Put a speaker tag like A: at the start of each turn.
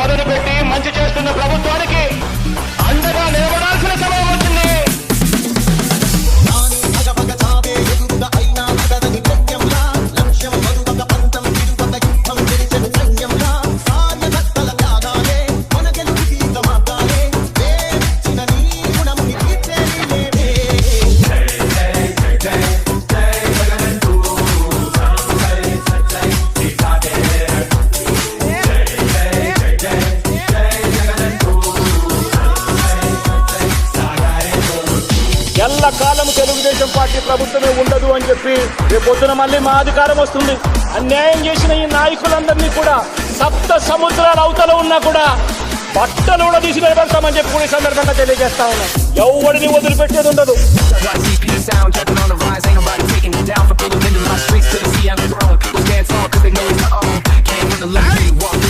A: పదును పెట్టి మంచి చేస్తున్న ప్రభుత్వానికి అండగా నిలబడాల్సిన సమయం వచ్చింది. ఎల్లకాలం తెలుగుదేశం పార్టీ ప్రభుత్వమే ఉండదు అని చెప్పి రేపు పొద్దున మళ్ళీ మా అధికారం వస్తుంది. అన్యాయం చేసిన ఈ నాయకులందరినీ కూడా సప్త సముద్రాల అవతల ఉన్నా కూడా బట్టలు కూడా తీసి నిలబెడతామని చెప్పి కూడా ఈ సందర్భంగా తెలియజేస్తా ఉన్నాం. ఎవరిని వదిలిపెట్టేది ఉండదు.
B: Down for people into my streets to the sea on the throne. People stand tall 'cause they know it's our own. Can't win the love, walk